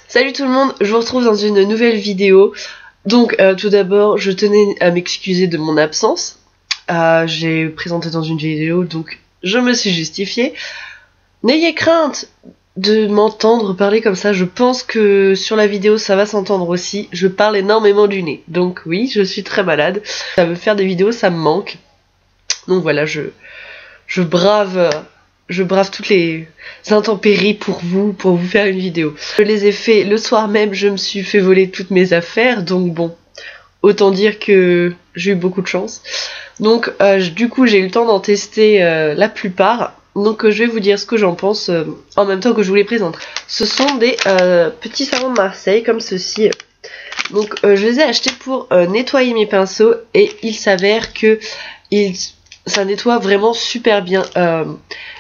Salut tout le monde, je vous retrouve dans une nouvelle vidéo. Donc tout d'abord, je tenais à m'excuser de mon absence. J'ai présenté dans une vidéo, donc je me suis justifiée. N'ayez crainte de m'entendre parler comme ça, je pense que sur la vidéo ça va s'entendre aussi. Je parle énormément du nez, donc oui, je suis très malade. Ça veut faire des vidéos, ça me manque. Donc voilà, je brave toutes les intempéries pour vous faire une vidéo. Je les ai fait le soir même, je me suis fait voler toutes mes affaires, donc bon, autant dire que j'ai eu beaucoup de chance. Donc du coup j'ai eu le temps d'en tester la plupart, donc je vais vous dire ce que j'en pense en même temps que je vous les présente. Ce sont des petits savons de Marseille comme ceci. Donc je les ai achetés pour nettoyer mes pinceaux et il s'avère que ça nettoie vraiment super bien.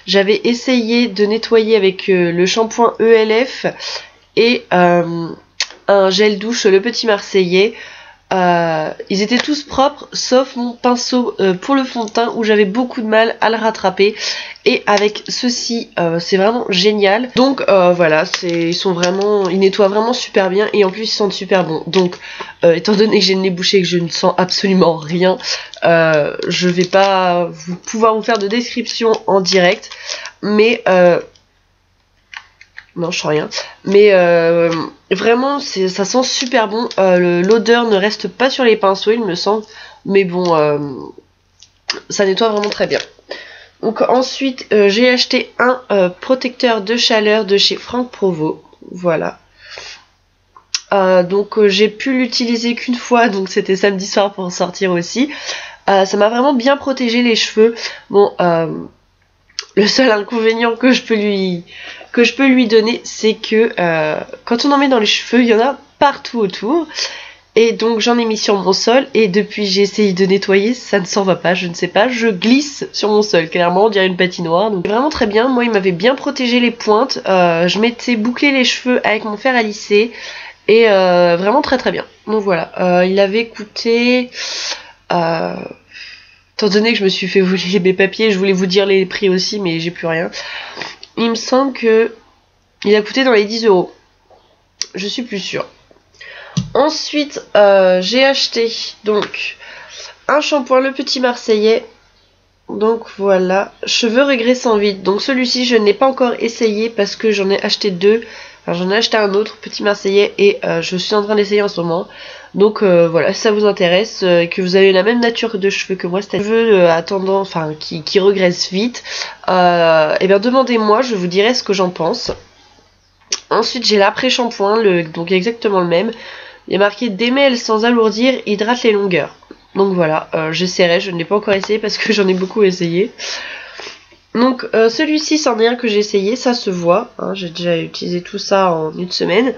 J'avais essayé de nettoyer avec le shampoing ELF et un gel douche Le Petit Marseillais. Ils étaient tous propres sauf mon pinceau pour le fond de teint où j'avais beaucoup de mal à le rattraper, et avec ceci c'est vraiment génial. Donc voilà, ils nettoient vraiment super bien et en plus ils sentent super bon. Donc étant donné que j'ai le nez bouché et que je ne sens absolument rien, je vais pas pouvoir vous faire de description en direct, mais non, je sens rien. Mais vraiment, ça sent super bon. L'odeur ne reste pas sur les pinceaux, il me semble. Mais bon, ça nettoie vraiment très bien. Donc ensuite, j'ai acheté un protecteur de chaleur de chez Franck Provo. Voilà. Donc j'ai pu l'utiliser qu'une fois, donc c'était samedi soir pour sortir aussi. Ça m'a vraiment bien protégé les cheveux. Bon, le seul inconvénient que je peux lui donner, c'est que quand on en met dans les cheveux, il y en a partout autour. Et donc j'en ai mis sur mon sol, et depuis j'ai essayé de nettoyer, ça ne s'en va pas, je ne sais pas, je glisse sur mon sol, clairement on dirait une patinoire. Donc vraiment très bien, moi il m'avait bien protégé les pointes, je m'étais bouclé les cheveux avec mon fer à lisser, et vraiment très très bien. Donc voilà, il avait coûté... étant donné que je me suis fait voler mes papiers, je voulais vous dire les prix aussi, mais j'ai plus rien. Il me semble que il a coûté dans les 10 €. Je suis plus sûre. Ensuite, j'ai acheté donc un shampoing Le Petit Marseillais. Donc voilà, cheveux régressant vite. Donc celui-ci, je n'ai pas encore essayé parce que j'en ai acheté deux. Enfin, j'en ai acheté un autre, Petit Marseillais, et je suis en train d'essayer en ce moment. Donc voilà, si ça vous intéresse, que vous avez la même nature de cheveux que moi, c'est-à-dire cheveux à tendance, enfin qui regressent vite, et bien demandez-moi, je vous dirai ce que j'en pense. Ensuite j'ai l'après-shampoing, donc exactement le même. Il est marqué démêle sans alourdir, hydrate les longueurs. Donc voilà, j'essaierai, je ne l'ai pas encore essayé parce que j'en ai beaucoup essayé. Donc celui-ci c'en est un que j'ai essayé, ça se voit, hein, j'ai déjà utilisé tout ça en une semaine.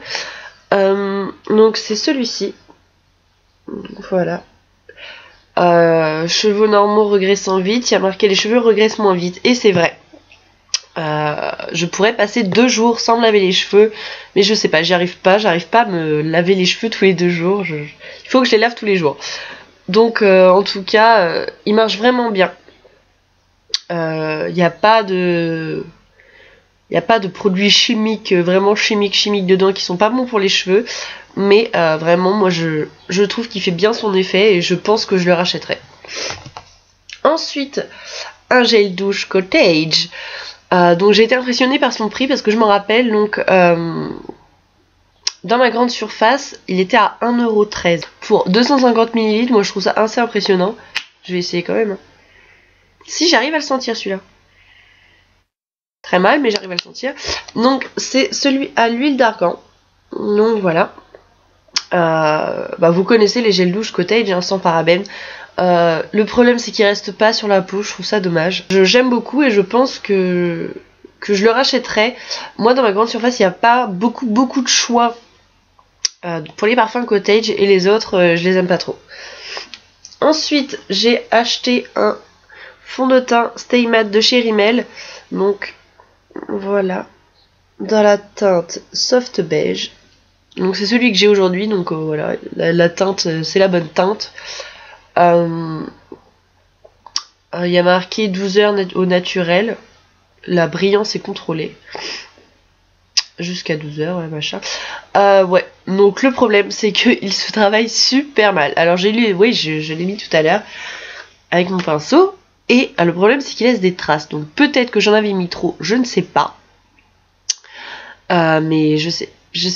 Donc c'est celui-ci. Voilà. Cheveux normaux regressant vite, il y a marqué les cheveux regressent moins vite, et c'est vrai. Je pourrais passer 2 jours sans me laver les cheveux, mais je sais pas, j'arrive pas à me laver les cheveux tous les 2 jours, il faut que je les lave tous les jours. Donc en tout cas, il marche vraiment bien. Il n'y a pas de produits chimiques, vraiment chimiques dedans, qui sont pas bons pour les cheveux, mais vraiment moi je trouve qu'il fait bien son effet et je pense que je le rachèterai. Ensuite, un gel douche Cottage. Donc j'ai été impressionnée par son prix parce que je m'en rappelle, donc dans ma grande surface il était à 1,13 € pour 250 ml. Moi je trouve ça assez impressionnant. Je vais essayer quand même. Si j'arrive à le sentir celui-là. Très mal, mais j'arrive à le sentir. Donc c'est celui à l'huile d'argan. Donc voilà. Vous connaissez les gels douche Cottage, hein, sans parabènes. Le problème c'est qu'il reste pas sur la peau, je trouve ça dommage. J'aime beaucoup et je pense que je le rachèterai. Moi dans ma grande surface il n'y a pas beaucoup de choix pour les parfums Cottage, et les autres je les aime pas trop. Ensuite j'ai acheté un fond de teint Stay Matte de chez Rimmel. Donc voilà, dans la teinte soft beige. Donc c'est celui que j'ai aujourd'hui, donc voilà, la teinte c'est la bonne teinte. Il y a marqué 12 heures au naturel, la brillance est contrôlée. Jusqu'à 12h, ouais, machin. Ouais, donc le problème, c'est qu'il se travaille super mal. Alors j'ai lu, oui, je l'ai mis tout à l'heure avec mon pinceau. Et le problème, c'est qu'il laisse des traces. Donc peut-être que j'en avais mis trop, je ne sais pas. Mais je sais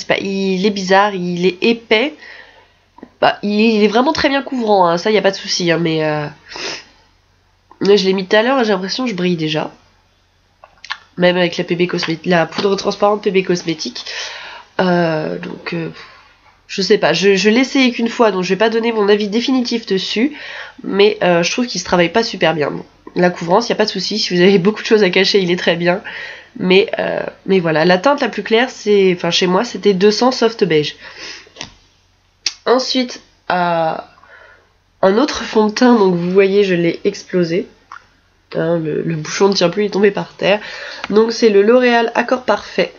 pas. Il est bizarre, il est épais. Bah, il est vraiment très bien couvrant, hein, ça, y a pas de souci. Hein, mais je l'ai mis tout à l'heure et j'ai l'impression que je brille déjà. Même avec la PB cosmétique, la poudre transparente PB cosmétique. Donc, je sais pas. Je l'ai essayé qu'une fois, donc je vais pas donner mon avis définitif dessus. Mais je trouve qu'il se travaille pas super bien. Bon, la couvrance, y a pas de souci. Si vous avez beaucoup de choses à cacher, il est très bien. Mais voilà. La teinte la plus claire, c'est, enfin chez moi, c'était 200 soft beige. Ensuite, un autre fond de teint. Donc vous voyez, je l'ai explosé. Hein, le bouchon ne tient plus, il est tombé par terre. Donc c'est le L'Oréal Accord Parfait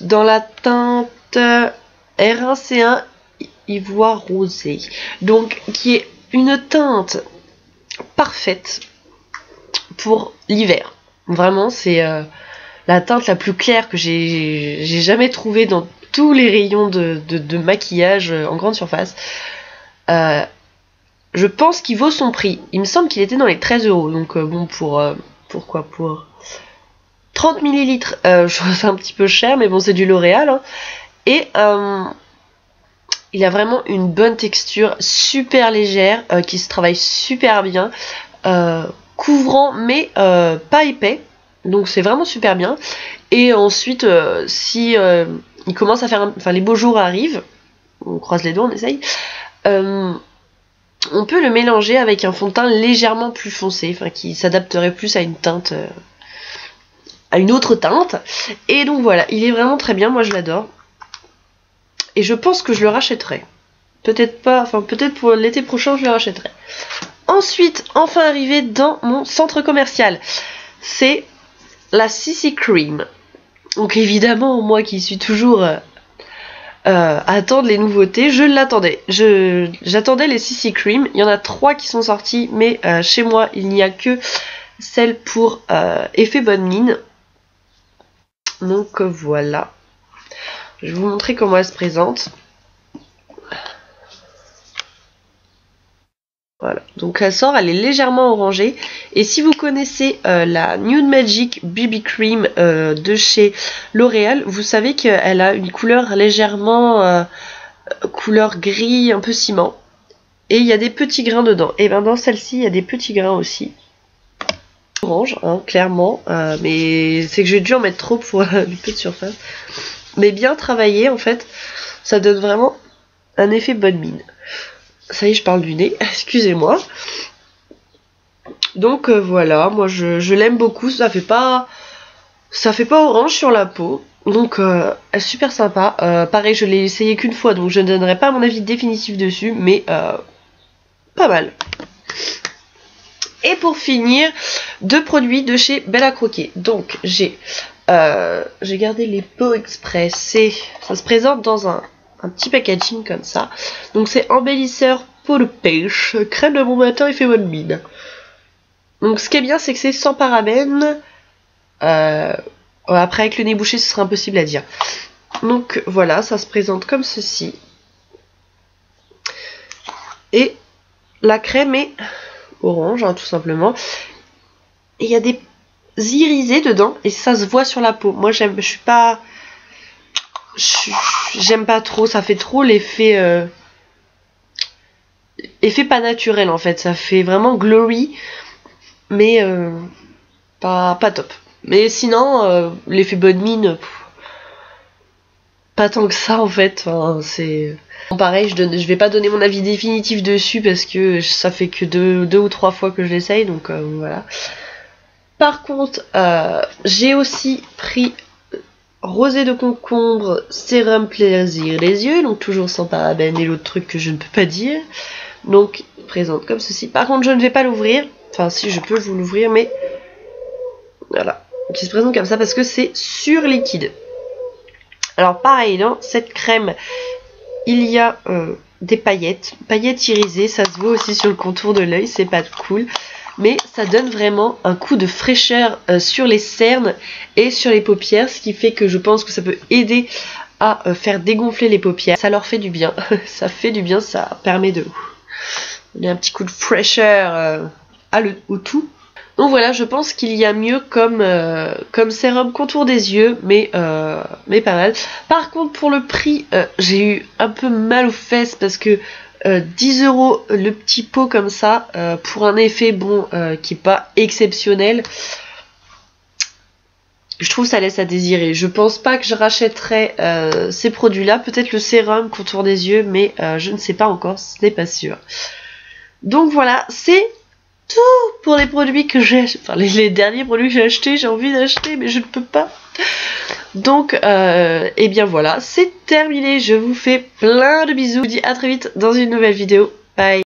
dans la teinte R1C1 Ivoire Rosé. Donc qui est une teinte parfaite pour l'hiver. Vraiment, c'est la teinte la plus claire que j'ai jamais trouvée dans tous les rayons de maquillage en grande surface. Je pense qu'il vaut son prix. Il me semble qu'il était dans les 13 €. Donc bon, pour 30 ml, je trouve ça un petit peu cher, mais bon, c'est du L'Oréal. Hein. Et il a vraiment une bonne texture, super légère, qui se travaille super bien, couvrant, mais pas épais. Donc c'est vraiment super bien. Et ensuite, si il commence à faire, enfin les beaux jours arrivent, on croise les doigts, on essaye. On peut le mélanger avec un fond de teint légèrement plus foncé, enfin qui s'adapterait plus à une teinte, à une autre teinte. Et donc voilà, il est vraiment très bien, moi je l'adore. Et je pense que je le rachèterai. Peut-être pas, enfin peut-être pour l'été prochain je le rachèterai. Ensuite, enfin arrivé dans mon centre commercial, c'est la CC Cream. Donc évidemment, moi qui suis toujours attendre les nouveautés, je l'attendais. J'attendais les CC Cream. Il y en a 3 qui sont sortis, mais chez moi, il n'y a que celle pour effet bonne mine. Donc voilà. Je vais vous montrer comment elle se présente. Voilà, donc elle sort, elle est légèrement orangée. Et si vous connaissez la Nude Magic BB Cream de chez L'Oréal, vous savez qu'elle a une couleur légèrement couleur gris, un peu ciment. Et il y a des petits grains dedans. Et bien dans celle-ci, il y a des petits grains aussi. Orange, hein, clairement. Mais c'est que j'ai dû en mettre trop pour du peu de surface. Mais bien travaillé, en fait, ça donne vraiment un effet bonne mine. Ça y est, je parle du nez, excusez-moi. Donc voilà, moi je l'aime beaucoup, ça fait pas orange sur la peau. Donc super sympa. Pareil, je l'ai essayé qu'une fois, donc je ne donnerai pas mon avis définitif dessus, mais pas mal. Et pour finir, 2 produits de chez Bella Croquet. Donc j'ai gardé les pots express. Ça se présente dans un petit packaging comme ça. Donc c'est embellisseur peau de pêche, crème de bon matin et fait bonne mine. Donc ce qui est bien, c'est que c'est sans parabènes. Après avec le nez bouché, ce serait impossible à dire. Donc voilà, ça se présente comme ceci. Et la crème est orange, hein, tout simplement. Et il y a des irisés dedans et ça se voit sur la peau. Moi j'aime pas trop, ça fait trop l'effet effet pas naturel en fait, ça fait vraiment glowy, mais pas top. Mais sinon l'effet bonne mine, pas tant que ça en fait. Enfin, c'est pareil, je vais pas donner mon avis définitif dessus parce que ça fait que deux ou 3 fois que je l'essaye, donc voilà. Par contre, j'ai aussi pris rosé de concombre, sérum plaisir les yeux, donc toujours sans parabènes et l'autre truc que je ne peux pas dire. Donc, présente comme ceci. Par contre, je ne vais pas l'ouvrir. Enfin, si, je peux vous l'ouvrir, mais voilà. Qui se présente comme ça parce que c'est sur liquide. Alors, pareil, dans cette crème, il y a des paillettes irisées. Ça se voit aussi sur le contour de l'œil, c'est pas cool. mais ça donne vraiment un coup de fraîcheur sur les cernes et sur les paupières, ce qui fait que je pense que ça peut aider à faire dégonfler les paupières. Ça leur fait du bien, ça fait du bien, ça permet de donner un petit coup de fraîcheur au tout. Donc voilà, je pense qu'il y a mieux comme sérum contour des yeux, mais pas mal. Par contre, pour le prix, j'ai eu un peu mal aux fesses parce que 10 € le petit pot comme ça, pour un effet bon qui est pas exceptionnel, je trouve ça laisse à désirer. Je pense pas que je rachèterais ces produits-là, peut-être le sérum contour des yeux, mais je ne sais pas encore, ce n'est pas sûr. Donc voilà, c'est tout pour les produits que j'ai, enfin les derniers produits que j'ai achetés, j'ai envie d'acheter mais je ne peux pas. Donc et bien voilà, c'est terminé, je vous fais plein de bisous, je vous dis à très vite dans une nouvelle vidéo, bye.